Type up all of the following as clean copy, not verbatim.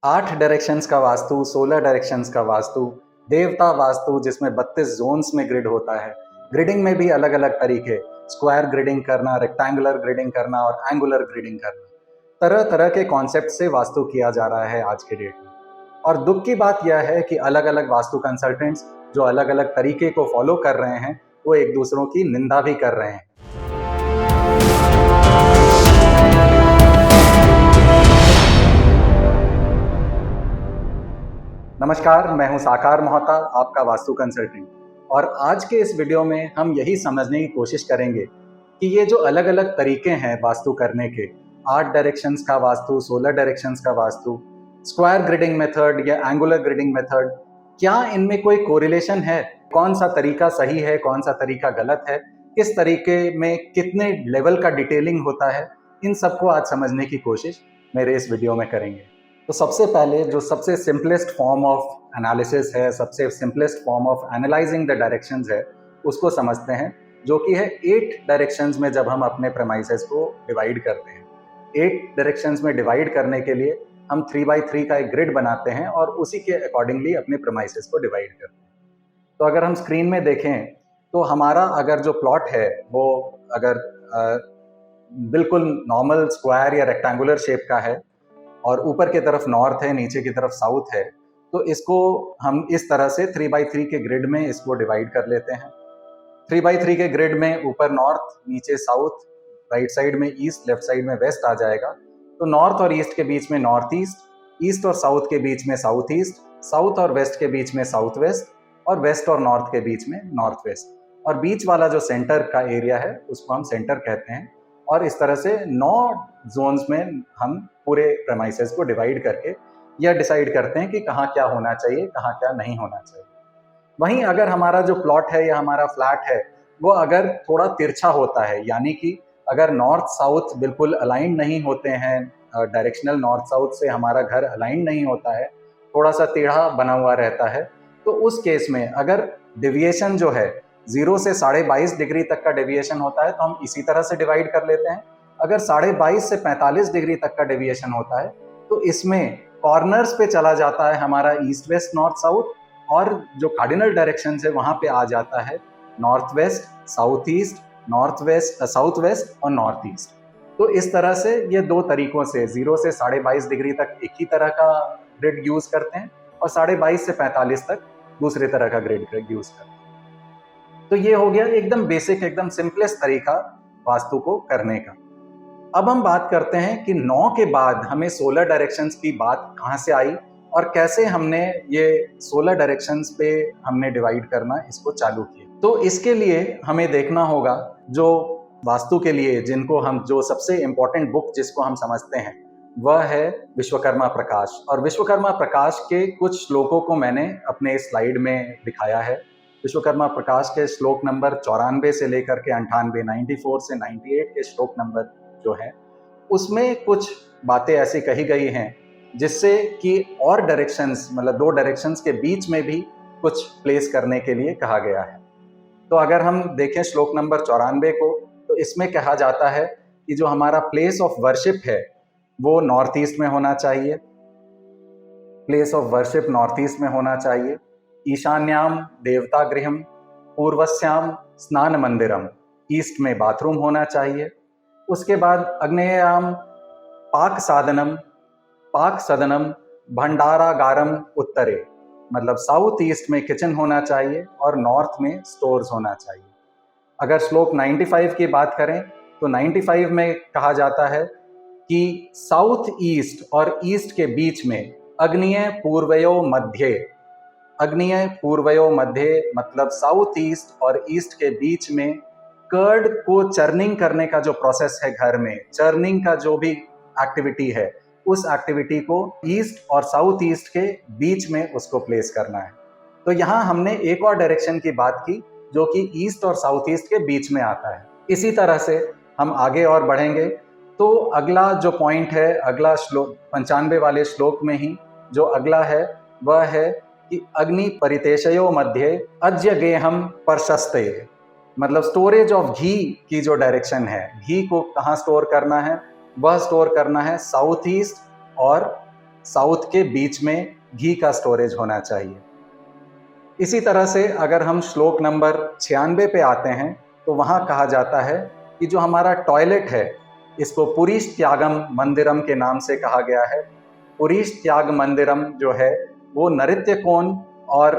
8 directions का vastu, 16 directions का वास्तु, देवता वास्तु जिसमें 32 ज़ोन्स में ग्रिड होता है। ग्रिडिंग में भी अलग-अलग तरीके, स्क्वायर ग्रिडिंग करना, रेक्टेंगुलर ग्रिडिंग करना और एंगुलर ग्रिडिंग करना। तरह-तरह के कॉन्सेप्ट से वास्तु किया जा रहा है आज के डेट में। और दुःख की बात यह है कि अलग-अलग वास्तु कंसल्टेंट्स जो अलग-अलग तरीके को फॉलो कर रहे हैं, वो एक दूसरों की निंदा भी कर रहे हैं। नमस्कार, मैं हूं साकार मोहता, आपका वास्तु कंसल्टेंट। और आज के इस वीडियो में हम यही समझने की कोशिश करेंगे कि ये जो अलग-अलग तरीके हैं वास्तु करने के, 8 डायरेक्शंस का वास्तु, 16 डायरेक्शंस का वास्तु, स्क्वायर ग्रिडिंग मेथड या एंगुलर ग्रिडिंग मेथड, क्या इनमें कोई कोरिलेशन है? कौन सा तरीका सही है, कौन सा तरीका गलत है? किस तरीके में कितने लेवल का डिटेलिंग होता है? इन सबको आज समझने की कोशिश मेरे इस वीडियो में करेंगे। तो सबसे पहले जो सबसे सिंपलेस्ट फॉर्म ऑफ एनालिसिस है, सबसे simplest form of analysing the directions है, उसको समझते हैं, जो कि है 8 डायरेक्शंस में जब हम अपने प्रेमाइसेस को डिवाइड करते हैं। 8 डायरेक्शंस में डिवाइड करने के लिए हम 3x3 का एक ग्रिड बनाते हैं और उसी के अकॉर्डिंगली अपने प्रेमाइसेस को डिवाइड करते हैं। तो अगर हम स्क्रीन में देखें तो हमारा अगर जो प्लॉट है वो अगर बिल्कुल नॉर्मल स्क्वायर या रेक्टेंगुलर शेप का है और ऊपर की तरफ नॉर्थ है, नीचे की तरफ साउथ है, तो इसको हम इस तरह से 3x3 के ग्रिड में इसको डिवाइड कर लेते हैं। 3x3 के ग्रिड में ऊपर नॉर्थ, नीचे साउथ, राइट साइड में ईस्ट, लेफ्ट साइड में वेस्ट आ जाएगा। तो नॉर्थ और ईस्ट के बीच में नॉर्थ ईस्ट, ईस्ट और साउथ के बीच में साउथ ईस्ट, साउथ और वेस्ट के बीच में साउथ वेस्ट और वेस्ट और नॉर्थ के बीच में नॉर्थ वेस्ट। और बीच वाला जो सेंटर का एरिया है उसको हम सेंटर कहते हैं। और इस तरह से 9 जोन्स में हम पूरे प्रेमाइसेस को डिवाइड करके यह डिसाइड करते हैं कि कहाँ क्या होना चाहिए, कहाँ क्या नहीं होना चाहिए। वहीं अगर हमारा जो प्लॉट है या हमारा फ्लैट है वो अगर थोड़ा तिरछा होता है, यानी कि अगर नॉर्थ साउथ बिल्कुल अलाइन नहीं होते हैं, डायरेक्शनल नॉर्थ साउथ से हमारा घर अलाइन नहीं होता है, थोड़ा सा टेढ़ा बना हुआ रहता है, तो उस केस में अगर डेविएशन जो है 0 से 22.5 डिग्री तक का डेविएशन होता है तो हम इसी तरह से डिवाइड कर लेते हैं। अगर 22.5 से 45 डिग्री तक का डेविएशन होता है तो इसमें कॉर्नर्स पे चला जाता है हमारा ईस्ट वेस्ट नॉर्थ साउथ, और जो कार्डिनल डायरेक्शन है वहां पे आ जाता है north west, south east, north west, south west और नॉर्थ ईस्ट। तो इस तरह से ये दो तरीकों से 0 से 22.5 डिग्री तक एक ही तरह का ग्रिड यूज करते हैं और 22.5 से 45 तक दूसरे तरह का ग्रिड यूज करते हैं। तो ये हो गया एकदम बेसिक, एकदम सिंपलेस्ट तरीका वास्तु को करने का। अब हम बात करते हैं कि 9 के बाद हमें 16 डायरेक्शंस की बात कहाँ से आई और कैसे हमने ये 16 डायरेक्शंस पे हमने डिवाइड करना इसको चालू किया। तो इसके लिए हमें देखना होगा जो वास्तु के लिए जिनको हम जो सबसे इम्पोर्टेंट बुक जिसको हम समझते हैं वह है विश्वकर्मा प्रकाश। और विश्वकर्मा प्रकाश के कुछ श्लोकों को मैंने अपने स्लाइड में दिखाया है। विश्वकर्मा प्रकाश के श्लोक नंबर 94 से लेकर के 98, 94 से 98 के श्लोक नंबर जो है उसमें कुछ बातें ऐसी कही गई हैं जिससे कि और डायरेक्शंस, मतलब 2 डायरेक्शंस के बीच में भी कुछ प्लेस करने के लिए कहा गया है। तो अगर हम देखें श्लोक नंबर 94 को तो इसमें कहा जाता है कि जो हमारा प्लेस ऑफ वर्शिप है वो नॉर्थ ईस्ट में होना चाहिए। Place of worship north east में होना चाहिए। ईशान्याम देवता गृहम, पूर्वस्याम स्नान मंदिरम, ईस्ट में बाथरूम होना चाहिए। उसके बाद अग्नेयाम पाक साधनम, पाक सदनम भंडारागारम उत्तरे, मतलब साउथ ईस्ट में किचन होना चाहिए और नॉर्थ में स्टोर्स होना चाहिए। अगर श्लोक 95 की बात करें तो 95 में कहा जाता है कि साउथ ईस्ट और ईस्ट के बीच में अग्निय पूर्वयो मध्य, अग्निय पूर्वयो मध्य मतलब साउथ ईस्ट और ईस्ट के बीच में कर्ड को चर्निंग करने का जो प्रोसेस है, घर में चर्निंग का जो भी एक्टिविटी है उस एक्टिविटी को ईस्ट और साउथ ईस्ट के बीच में उसको प्लेस करना है। तो यहाँ हमने एक और डायरेक्शन की बात की जो कि ईस्ट और साउथ ईस्ट के बीच में आता है। इसी तरह से हम आगे और बढ़ेंगे तो अगला जो पॉइंट है, अगला श्लोक 95 वाले श्लोक में ही जो अगला है वह है कि अग्नि परितेशयो मध्य अज्य गेहम प्रशस्ते, मतलब स्टोरेज ऑफ घी की जो डायरेक्शन है, घी को कहाँ स्टोर करना है, वह स्टोर करना है साउथ ईस्ट और साउथ के बीच में घी का स्टोरेज होना चाहिए। इसी तरह से अगर हम श्लोक नंबर 96 पे आते हैं तो वहाँ कहा जाता है कि जो हमारा टॉयलेट है इसको पुरीश त्यागम मंदिरम के नाम से कहा गया है। पुरीश त्याग मंदिरम जो है वो नृत्य कोण और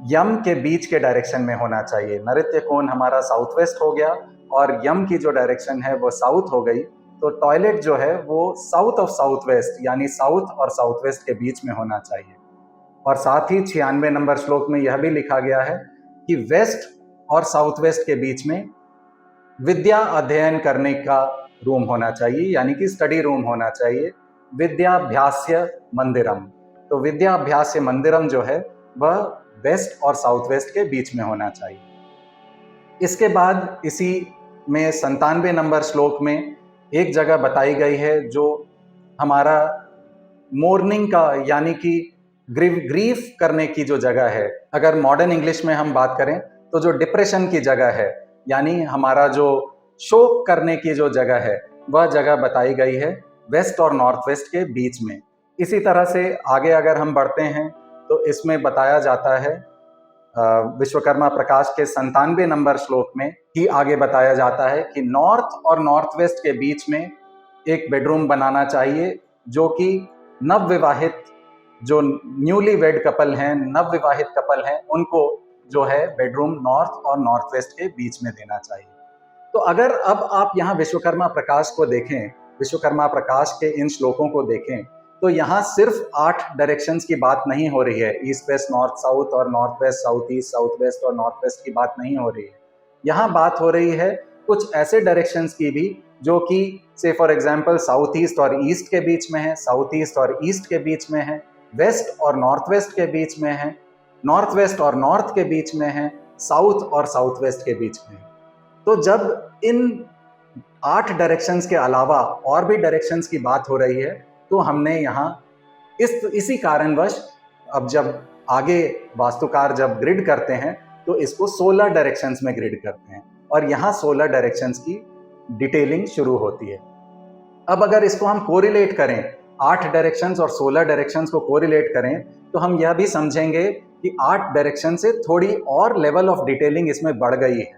यम के बीच के डायरेक्शन में होना चाहिए। नृत्य कोण हमारा साउथ वेस्ट हो गया और यम की जो डायरेक्शन है वो साउथ हो गई, तो टॉयलेट जो है वो साउथ ऑफ साउथ वेस्ट यानी साउथ और साउथ वेस्ट के बीच में होना चाहिए। और साथ ही 96 नंबर श्लोक में यह भी लिखा गया है कि वेस्ट और साउथ वेस्ट के बीच में विद्या अध्ययन करने का रूम होना चाहिए, यानी कि स्टडी रूम होना चाहिए। विद्याभ्यास्य मंदिरम, तो विद्याभ्यास्य मंदिरम जो है वह वेस्ट और साउथ वेस्ट के बीच में होना चाहिए। इसके बाद इसी में 97 नंबर श्लोक में एक जगह बताई गई है जो हमारा मोर्निंग का यानी कि ग्रीफ करने की जो जगह है। अगर मॉडर्न इंग्लिश में हम बात करें तो जो डिप्रेशन की जगह है यानी हमारा जो शोक करने की जो जगह है वह जगह बताई गई है वेस्ट और नॉर्थ वेस्ट के बीच में। इसी तरह से आगे अगर हम बढ़ते हैं तो इसमें बताया जाता है विश्वकर्मा प्रकाश के 97 नंबर श्लोक में ही आगे बताया जाता है कि नॉर्थ और नॉर्थ वेस्ट के बीच में एक बेडरूम बनाना चाहिए, जो कि नवविवाहित जो न्यूली वेड कपल हैं, नवविवाहित कपल हैं, उनको जो है बेडरूम नॉर्थ और नॉर्थ वेस्ट के बीच में देना चाहिए। तो अगर अब आप यहाँ विश्वकर्मा प्रकाश को देखें, विश्वकर्मा प्रकाश के इन श्लोकों को देखें, तो यहाँ सिर्फ 8 डायरेक्शंस की बात नहीं हो रही है। ईस्ट वेस्ट नॉर्थ साउथ और north west south east, south west और नॉर्थ वेस्ट की बात नहीं हो रही है। यहाँ बात हो रही है कुछ ऐसे डायरेक्शंस की भी जो कि से फॉर एग्जांपल साउथ ईस्ट और ईस्ट के बीच में है, साउथ ईस्ट और ईस्ट के बीच में है, वेस्ट और नॉर्थ वेस्ट के बीच में है, नॉर्थ वेस्ट और नॉर्थ के बीच में है, साउथ और साउथ वेस्ट के बीच में है। तो जब इन 8 डायरेक्शंस के अलावा और भी डायरेक्शंस की बात हो रही है तो हमने यहाँ इसी कारणवश अब जब आगे वास्तुकार जब ग्रिड करते हैं तो इसको 16 डायरेक्शंस में ग्रिड करते हैं और यहाँ 16 डायरेक्शंस की डिटेलिंग शुरू होती है। अब अगर इसको हम कोरिलेट करें, 8 डायरेक्शंस और 16 डायरेक्शंस को कोरिलेट करें तो हम यह भी समझेंगे कि 8 डायरेक्शन से थोड़ी और लेवल ऑफ डिटेलिंग इसमें बढ़ गई है।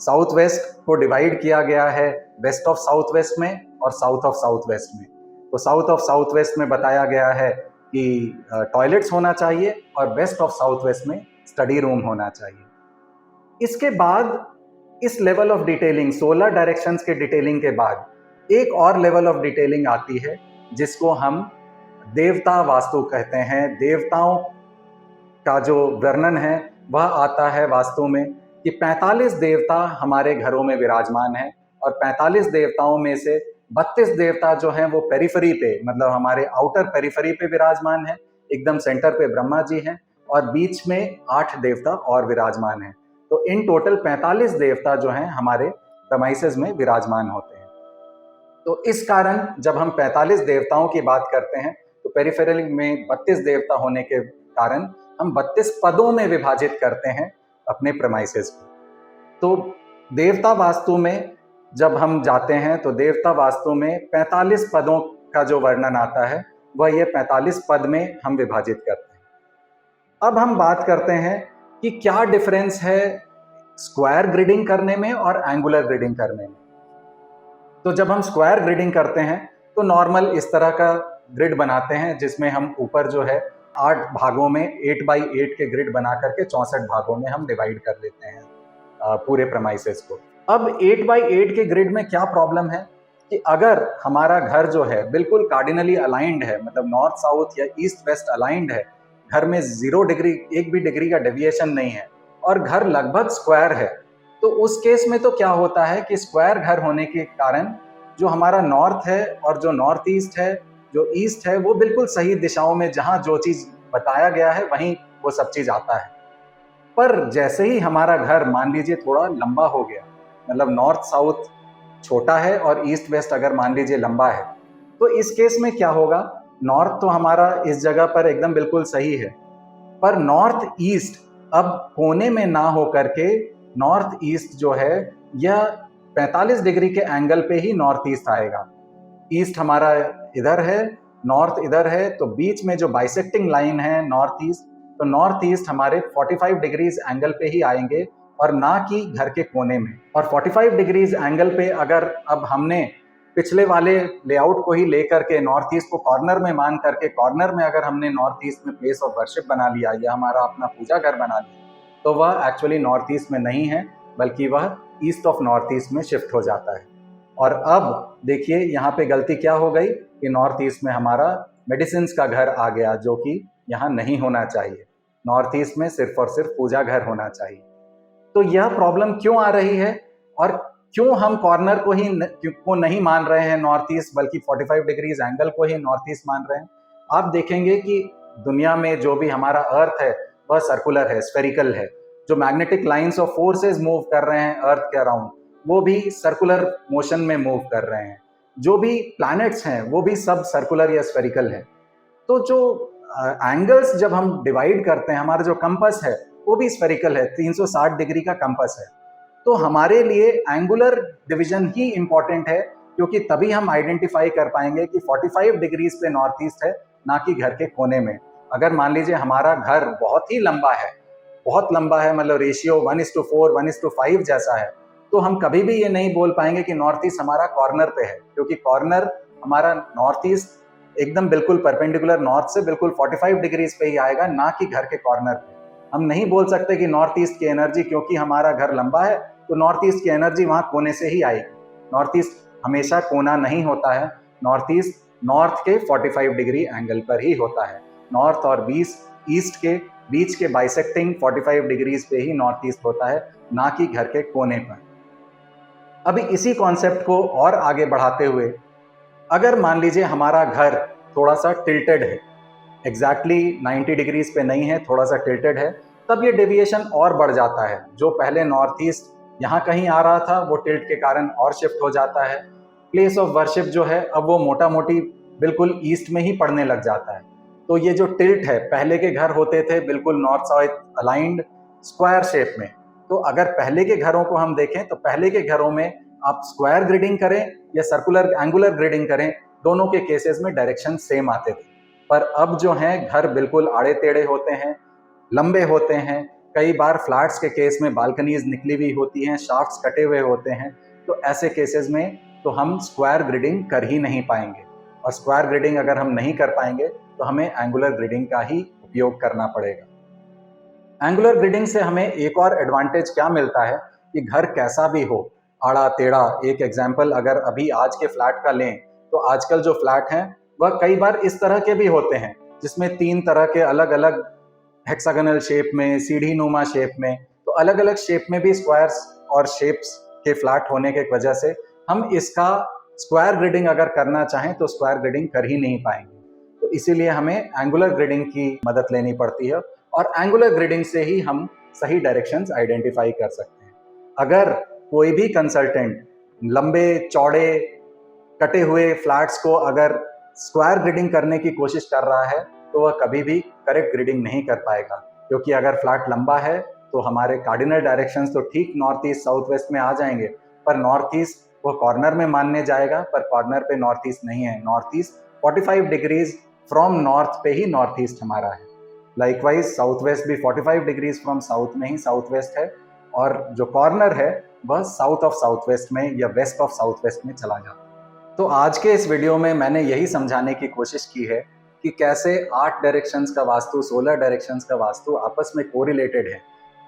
साउथ वेस्ट को डिवाइड किया गया है वेस्ट ऑफ साउथ वेस्ट में और साउथ ऑफ साउथ वेस्ट में। तो साउथ ऑफ साउथ वेस्ट में बताया गया है कि टॉयलेट्स होना चाहिए और वेस्ट ऑफ साउथ वेस्ट में स्टडी रूम होना चाहिए। इसके बाद इस लेवल ऑफ डिटेलिंग 16 डायरेक्शंस के डिटेलिंग के बाद एक और लेवल ऑफ डिटेलिंग आती है जिसको हम देवता वास्तु कहते हैं। देवताओं का जो वर्णन है वह आता है वास्तु में कि 45 देवता हमारे घरों में विराजमान हैं और 45 देवताओं में से 32 देवता जो हैं वो पेरिफेरी पे, मतलब हमारे आउटर पेरिफेरी पे विराजमान है। एकदम सेंटर पे ब्रह्मा जी हैं और बीच में 8 देवता और विराजमान हैं। तो इन टोटल 45 देवता जो हैं हमारे प्रमाइसेस में विराजमान होते हैं। तो इस कारण जब हम 45 देवताओं की बात करते हैं तो पेरिफेरल में 32 देवता होने के कारण हम 32 पदों में विभाजित करते हैं अपने प्रमाइसेस को। तो देवता वास्तु में जब हम जाते हैं तो देवता वास्तु में 45 पदों का जो वर्णन आता है वह ये 45 पद में हम विभाजित करते हैं। अब हम बात करते हैं कि क्या डिफरेंस है स्क्वायर ग्रिडिंग करने में और एंगुलर ग्रिडिंग करने में। तो जब हम स्क्वायर ग्रिडिंग करते हैं तो नॉर्मल इस तरह का ग्रिड बनाते हैं जिसमें हम ऊपर जो है 8 भागों में 8x8 के ग्रिड बना करके 64 भागों में हम डिवाइड कर लेते हैं पूरे प्रमाइसेस को। अब 8x8 के ग्रिड में क्या प्रॉब्लम है कि अगर हमारा घर जो है बिल्कुल कार्डिनली अलाइंड है, मतलब नॉर्थ साउथ या ईस्ट वेस्ट अलाइंड है, घर में 0 डिग्री, 1 भी डिग्री का डेविएशन नहीं है और घर लगभग स्क्वायर है, तो उस केस में तो क्या होता है कि स्क्वायर घर होने के कारण जो हमारा नॉर्थ है और जो नॉर्थ ईस्ट है, जो ईस्ट है, वो बिल्कुल सही दिशाओं में जहां जो चीज बताया गया है वहीं वो सब चीज आता है। पर जैसे ही हमारा घर मान लीजिए थोड़ा लंबा हो गया, मतलब नॉर्थ साउथ छोटा है और ईस्ट वेस्ट अगर मान लीजिए लंबा है, तो इस केस में क्या होगा, नॉर्थ तो हमारा इस जगह पर एकदम बिल्कुल सही है, पर नॉर्थ ईस्ट अब कोने में ना हो करके नॉर्थ ईस्ट जो है यह 45 डिग्री के एंगल पे ही नॉर्थ ईस्ट आएगा। ईस्ट हमारा इधर है, नॉर्थ इधर है, तो बीच में जो बाइसेक्टिंग लाइन है नॉर्थ ईस्ट, तो नॉर्थ ईस्ट हमारे 45 डिग्रीज एंगल पे ही आएंगे और ना कि घर के कोने में। और 45 डिग्रीज एंगल पे अगर अब हमने पिछले वाले लेआउट को ही लेकर के नॉर्थ ईस्ट को कॉर्नर में मान करके कॉर्नर में अगर हमने नॉर्थ ईस्ट में प्लेस ऑफ वर्शिप बना लिया या हमारा अपना पूजा घर बना लिया, तो वह एक्चुअली नॉर्थ ईस्ट में नहीं है, बल्कि वह ईस्ट ऑफ नॉर्थ ईस्ट में शिफ्ट हो जाता है। और अब देखिए यहाँ पे गलती क्या हो गई कि नॉर्थ ईस्ट में हमारा मेडिसिन्स का घर आ गया, जो कि यहाँ नहीं होना चाहिए। नॉर्थ ईस्ट में सिर्फ और सिर्फ पूजा घर होना चाहिए। तो यह प्रॉब्लम क्यों आ रही है और क्यों हम कॉर्नर को नहीं मान रहे हैं नॉर्थ ईस्ट, बल्कि 45 डिग्रीज एंगल को ही नॉर्थ ईस्ट मान रहे हैं? आप देखेंगे कि दुनिया में जो भी हमारा अर्थ है वह सर्कुलर है, स्फेरिकल है। जो magnetic lines of forces move कर रहे हैं अर्थ के अराउंड, वो भी सर्कुलर मोशन में मूव कर रहे हैं। जो भी प्लैनेट्स हैं वो भी सब सर्कुलर या स्फेरिकल है। तो जो एंगल्स जब हम डिवाइड करते हैं, हमारा जो कंपास है वो भी स्फेरिकल है, 360 डिग्री का कंपास है। तो हमारे लिए एंगुलर डिवीजन ही इंपॉर्टेंट है, क्योंकि तभी हम आइडेंटिफाई कर पाएंगे कि 45 डिग्रीज पे नॉर्थ ईस्ट है, ना कि घर के कोने में। अगर मान लीजिए हमारा घर बहुत ही लंबा है, बहुत लंबा है, मतलब रेशियो 1:4, 1:5 जैसा है, तो हम कभी भी ये नहीं बोल पाएंगे कि नॉर्थ ईस्ट हमारा कॉर्नर पे है, क्योंकि कॉर्नर हमारा नॉर्थ ईस्ट एकदम बिल्कुल परपेंडिकुलर नॉर्थ से बिल्कुल 45 डिग्रीज पे ही आएगा, ना कि घर के कॉर्नर पे। हम नहीं बोल सकते कि नॉर्थ ईस्ट की एनर्जी, क्योंकि हमारा घर लंबा है तो नॉर्थ ईस्ट की एनर्जी वहां कोने से ही आएगी। नॉर्थ ईस्ट हमेशा कोना नहीं होता है, नॉर्थ ईस्ट नॉर्थ के 45 डिग्री एंगल पर ही होता है। नॉर्थ और ईस्ट के बीच के बाइसेक्टिंग 45 डिग्रीज पे ही नॉर्थ ईस्ट होता है, ना कि घर के कोने पर। अभी इसी कॉन्सेप्ट को और आगे बढ़ाते हुए, अगर मान लीजिए हमारा घर थोड़ा सा टिल्टेड है, एग्जैक्टली 90 डिग्रीज पे नहीं है, थोड़ा सा टिल्टेड है, तब ये डेविएशन और बढ़ जाता है। जो पहले नॉर्थ ईस्ट यहाँ कहीं आ रहा था, वो टिल्ट के कारण और शिफ्ट हो जाता है। प्लेस ऑफ वर्शिप जो है अब वो मोटा मोटी बिल्कुल ईस्ट में ही पड़ने लग जाता है। तो ये जो टिल्ट है, पहले के घर होते थे बिल्कुल north south aligned square shape में। तो अगर पहले के घरों को हम देखें तो पहले के घरों में आप स्क्वायर ग्रिडिंग करें या सर्कुलर एंगुलर ग्रिडिंग करें, दोनों के केसेस में डायरेक्शन सेम आते थे। पर अब जो है घर बिल्कुल आड़े टेढ़े होते हैं, लंबे होते हैं। कई बार फ्लैट्स के केस में बालकनीज निकली हुई होती हैं, शाफ्ट्स कटे हुए होते हैं। तो ऐसे केसेस में तो हम स्क्वायर ग्रिडिंग कर ही नहीं पाएंगे, और स्क्वायर ग्रिडिंग अगर हम नहीं कर पाएंगे तो हमें एंगुलर ग्रिडिंग का ही उपयोग करना पड़ेगा। एंगुलर ग्रिडिंग से हमें एक और एडवांटेज क्या मिलता है कि घर कैसा भी हो, आड़ा टेढ़ा, एक एग्जाम्पल अगर अभी आज के फ्लैट का लें तो आजकल जो फ्लैट हैं वह कई बार इस तरह के भी होते हैं, जिसमें 3 तरह के अलग अलग हेक्सागोनल शेप में, सीढ़ी नुमा शेप में, तो अलग अलग शेप में भी स्क्वायर्स और शेप्स के फ्लैट होने के वजह से हम इसका स्क्वायर ग्रिडिंग अगर करना चाहें तो स्क्वायर ग्रिडिंग कर ही नहीं पाएंगे। तो इसीलिए हमें एंगुलर ग्रिडिंग की मदद लेनी पड़ती है, और एंगुलर ग्रिडिंग से ही हम सही डायरेक्शंस आइडेंटिफाई कर सकते हैं। अगर कोई भी कंसल्टेंट लंबे चौड़े कटे हुए फ्लैट्स को अगर स्क्वायर ग्रिडिंग करने की कोशिश कर रहा है तो वह कभी भी करेक्ट ग्रिडिंग नहीं कर पाएगा, क्योंकि अगर फ्लैट लंबा है तो हमारे कार्डिनल डायरेक्शंस तो ठीक नॉर्थ ईस्ट साउथ वेस्ट में आ जाएंगे, पर नॉर्थ ईस्ट वो कॉर्नर में मानने जाएगा, पर कॉर्नर पे नॉर्थ ईस्ट नहीं है। North east 45 degrees from north पे ही नॉर्थ ईस्ट हमारा है। लाइकवाइज साउथ वेस्ट भी 45 डिग्रीज फ्रॉम साउथ में ही साउथ वेस्ट है, और जो कॉर्नर है वह साउथ ऑफ साउथ वेस्ट में या वेस्ट ऑफ साउथ वेस्ट में चला जाता है। तो आज के इस वीडियो में मैंने यही समझाने की कोशिश की है कि कैसे 8 डायरेक्शंस का वास्तु, 16 डायरेक्शंस का वास्तु आपस में कोरिलेटेड है।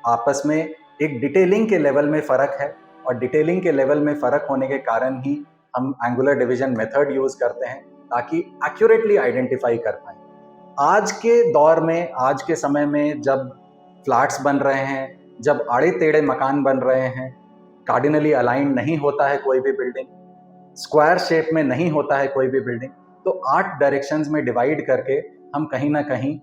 आपस में एक डिटेलिंग के लेवल में फ़र्क है, और डिटेलिंग के लेवल में फ़र्क होने के कारण ही हम एंगुलर डिवीजन मेथड यूज़ करते हैं, ताकि एक्यूरेटली आइडेंटिफाई कर पाएँ। आज के दौर में, आज के समय में जब फ्लैट्स बन रहे हैं, जब आड़े टेढ़े मकान बन रहे हैं, कार्डिनली अलाइंड नहीं होता है कोई भी बिल्डिंग, स्क्वायर शेप में नहीं होता है कोई भी बिल्डिंग, तो 8 डायरेक्शंस में डिवाइड करके हम कहीं ना कहीं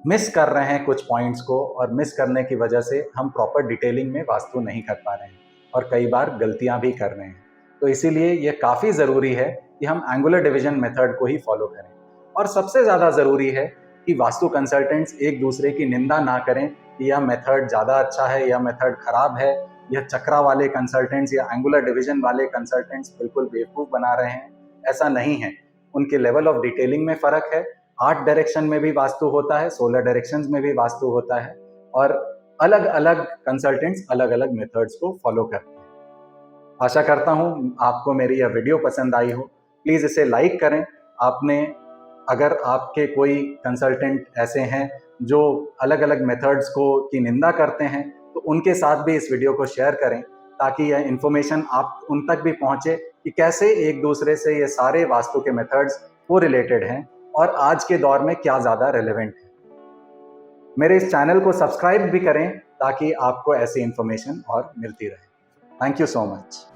मिस कर रहे हैं कुछ पॉइंट्स को, और मिस करने की वजह से हम प्रॉपर डिटेलिंग में वास्तु नहीं कर पा रहे हैं, और कई बार गलतियां भी कर रहे हैं। तो इसीलिए ये काफ़ी ज़रूरी है कि हम एंगुलर डिवीजन मेथड को ही फॉलो करें। और सबसे ज़्यादा ज़रूरी है कि वास्तु कंसल्टेंट्स एक दूसरे की निंदा ना करें कि यह मेथड ज़्यादा अच्छा है, यह मेथड खराब है, यह चक्रा वाले कंसल्टेंट्स या एंगुलर डिवीजन वाले कंसल्टेंट्स बिल्कुल बेवकूफ़ बना रहे हैं। ऐसा नहीं है। उनके लेवल ऑफ डिटेलिंग में फ़र्क है। आर्ट डायरेक्शन में भी वास्तु होता है, सोलर डायरेक्शंस में भी वास्तु होता है, और अलग अलग कंसल्टेंट्स अलग अलग मेथड्स को फॉलो करते हैं। आशा करता हूँ आपको मेरी यह वीडियो पसंद आई हो। प्लीज़ इसे लाइक करें। अगर आपके कोई कंसल्टेंट ऐसे हैं जो अलग अलग मेथड्स को की निंदा करते हैं, तो उनके साथ भी इस वीडियो को शेयर करें, ताकि यह इन्फॉर्मेशन आप उन तक भी पहुंचे कि कैसे एक दूसरे से ये सारे वास्तु के मेथड्स को रिलेटेड हैं और आज के दौर में क्या ज़्यादा रेलेवेंट है। मेरे इस चैनल को सब्सक्राइब भी करें ताकि आपको ऐसी इन्फॉर्मेशन और मिलती रहे। Thank you so much.